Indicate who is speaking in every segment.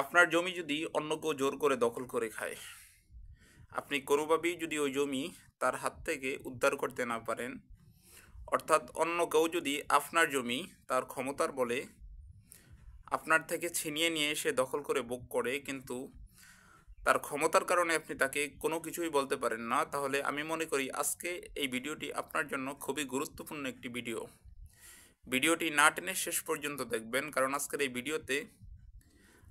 Speaker 1: আপনার জমি যদি অন্য কেউ জোর করে দখল করে খায়, আপনি কোনোভাবেই যদি ওই জমি তার হাত থেকে উদ্ধার করতে না পারেন, অর্থাৎ অন্য কেউ যদি আপনার জমি তার ক্ষমতার বলে আপনার থেকে ছিনিয়ে নিয়ে এসে দখল করে ভোগ করে, কিন্তু তার ক্ষমতার কারণে আপনি তাকে কোনো কিছুই বলতে পারেন না, তাহলে আমি মনে করি আজকে এই ভিডিওটি আপনার জন্য খুবই গুরুত্বপূর্ণ একটি ভিডিও। ভিডিওটি না টেনে শেষ পর্যন্ত দেখবেন, কারণ আজকের এই ভিডিওতে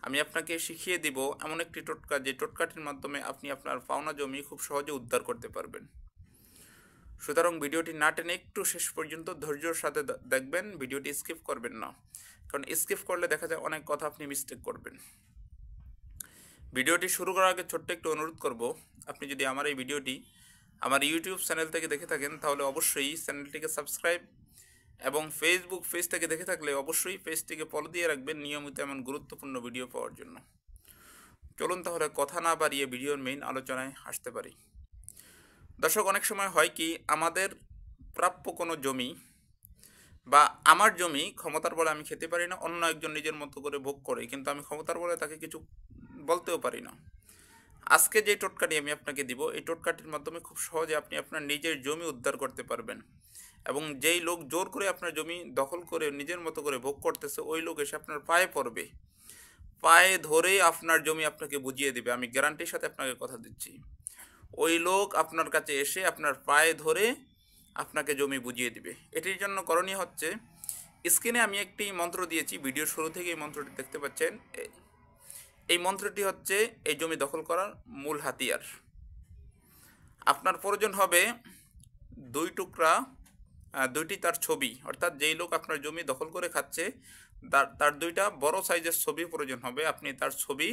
Speaker 1: আমি আপনাকে শিখিয়ে দিব এমন একটি টোটকা, যে টোটকাটির মাধ্যমে আপনি আপনার পাওনা জমি খুব সহজে উদ্ধার করতে পারবেন। সুতরাং ভিডিওটি না টেনে একটু শেষ পর্যন্ত ধৈর্যের সাথে দেখবেন, ভিডিওটি স্কিপ করবেন না, কারণ স্কিপ করলে দেখা যায় অনেক কথা আপনি মিস্টেক করবেন। ভিডিওটি শুরু করার আগে ছোট্ট একটু অনুরোধ করব, আপনি যদি আমার এই ভিডিওটি আমার ইউটিউব চ্যানেল থেকে দেখে থাকেন তাহলে অবশ্যই চ্যানেলটিকে সাবস্ক্রাইব, এবং ফেসবুক পেজ থেকে দেখে থাকলে অবশ্যই পেজটিকে ফলো দিয়ে রাখবেন নিয়মিত এমন গুরুত্বপূর্ণ ভিডিও পাওয়ার জন্য। চলুন তাহলে কথা না বাড়িয়ে ভিডিওর মেইন আলোচনায় আসতে পারি। দর্শক, অনেক সময় হয় কি, আমাদের প্রাপ্য কোনো জমি বা আমার জমি ক্ষমতার বলে আমি খেতে পারি না, অন্য একজন নিজের মতো করে ভোগ করে, কিন্তু আমি ক্ষমতার বলে তাকে কিছু বলতেও পারি না। আজকে যে টোটকাটি আমি আপনাকে দিব, এই টোটকাটির মাধ্যমে খুব সহজে আপনি আপনার নিজের জমি উদ্ধার করতে পারবেন, এবং যেই লোক জোর করে আপনার জমি দখল করে নিজের মতো করে ভোগ করতেছে, ওই লোক এসে আপনার পায়ে পড়বে, পায়ে ধরে আপনার জমি আপনাকে বুঝিয়ে দেবে। আমি গ্যারান্টির সাথে আপনাকে কথা দিচ্ছি, ওই লোক আপনার কাছে এসে আপনার পায়ে ধরে আপনাকে জমি বুঝিয়ে দিবে। এটির জন্য করণীয় হচ্ছে, স্ক্রিনে আমি একটি মন্ত্র দিয়েছি, ভিডিওর শুরু থেকে এই মন্ত্রটি দেখতে পাচ্ছেন। এই মন্ত্রটি হচ্ছে এই জমি দখল করার মূল হাতিয়ার। আপনার প্রয়োজন হবে দুইটি তার ছবি, অর্থাৎ যেই লোক আপনার জমি দখল করে খাচ্ছে তার দুইটা বড় সাইজের ছবি প্রয়োজন হবে। আপনি তার ছবি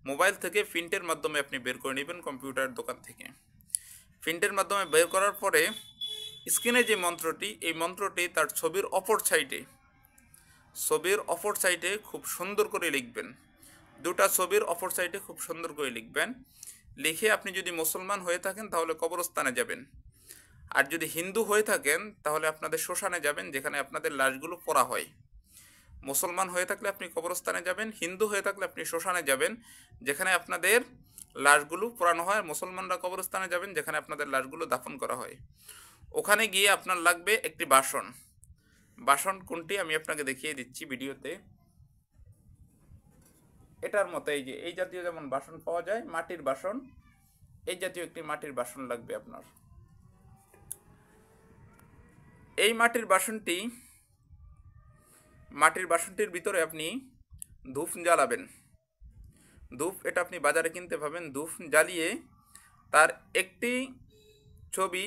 Speaker 1: মোবাইল থেকে প্রিন্টের মাধ্যমে আপনি বের করে নেবেন কম্পিউটার দোকান থেকে। প্রিন্টের মাধ্যমে বের করার পরে স্ক্রিনে যে মন্ত্রটি, এই মন্ত্রটি তার ছবির অপর সাইডে খুব সুন্দর করে লিখবেন। দুটা ছবির অপর সাইডে খুব সুন্দর করে লিখবেন। লিখে আপনি যদি মুসলমান হয়ে থাকেন তাহলে কবরস্থানে যাবেন, আর যদি হিন্দু হয়ে থাকেন তাহলে আপনাদের শ্মশানে যাবেন, যেখানে আপনাদের লাশগুলো পোড়া হয়। মুসলমান হয়ে থাকলে আপনি কবরস্থানে যাবেন, হিন্দু হয়ে থাকলে আপনি শ্মশানে যাবেন, যেখানে আপনাদের লাশগুলো পোড়ানো হয়। মুসলমানরা কবরস্থানে যাবেন, যেখানে আপনাদের লাশগুলো দাফন করা হয়। ওখানে গিয়ে আপনার লাগবে একটি বাসন। বাসন কোনটি আমি আপনাকে দেখিয়ে দিচ্ছি ভিডিওতে। এটার মতো এই জাতীয় যেমন বাসন পাওয়া যায়, মাটির বাসন, এই জাতীয় একটি মাটির বাসন লাগবে আপনার। এই মাটির বাসনটির ভিতরে আপনি ধূপ জ্বালাবেন। ধূপ এটা আপনি বাজারে কিনতে পাবেন। ধূপ জ্বালিয়ে তার একটি ছবি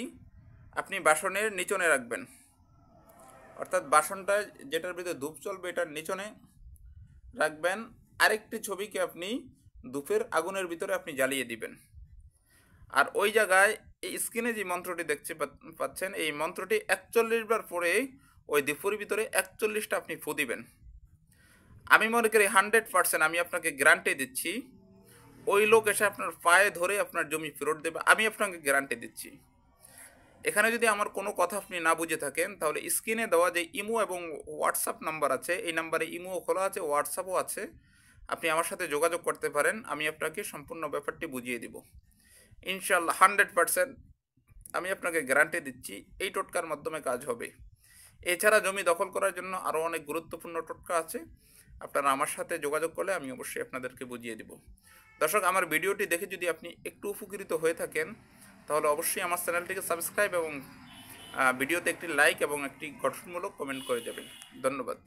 Speaker 1: আপনি বাসনের নিচনে রাখবেন, অর্থাৎ বাসনটা যেটার ভিতরে ধূপ চলবে এটার নিচনে রাখবেন। আরেকটি ছবিকে আপনি ধূপের আগুনের ভিতরে আপনি জ্বালিয়ে দিবেন। আর ওই জায়গায় এই স্ক্রিনে যে মন্ত্রটি দেখতে পাচ্ছেন, এই মন্ত্রটি 41 বার পরে ওই ধূপের ভিতরে 41টা আপনি ফু দিবেন। আমি মনে করি 100% আমি আপনাকে গ্যারান্টি দিচ্ছি, ওই লোক এসে আপনার পায়ে ধরে আপনার জমি ফেরত দেবে। আমি আপনাকে গ্যারান্টি দিচ্ছি। এখানে যদি আমার কোনো কথা আপনি না বুঝে থাকেন তাহলে স্ক্রিনে দেওয়া যে ইমো এবং হোয়াটসঅ্যাপ নাম্বার আছে, এই নাম্বারে ইমোও খোলা আছে, হোয়াটসঅ্যাপও আছে, আপনি আমার সাথে যোগাযোগ করতে পারেন। আমি আপনাকে সম্পূর্ণ ব্যাপারটি বুঝিয়ে দিব ইনশাল্লাহ। 100% আমি আপনাকে গ্যারান্টি দিচ্ছি এই টোটকার মাধ্যমে কাজ হবে। এছাড়া জমি দখল করার জন্য আরও অনেক গুরুত্বপূর্ণ টোটকা আছে, আপনারা আমার সাথে যোগাযোগ করলে আমি অবশ্যই আপনাদেরকে বুঝিয়ে দেব। দর্শক, আমার ভিডিওটি দেখে যদি আপনি একটু উপকৃত হয়ে থাকেন তাহলে অবশ্যই আমার চ্যানেলটিকে সাবস্ক্রাইব এবং ভিডিওতে একটি লাইক এবং একটি গঠনমূলক কমেন্ট করে যাবেন। ধন্যবাদ।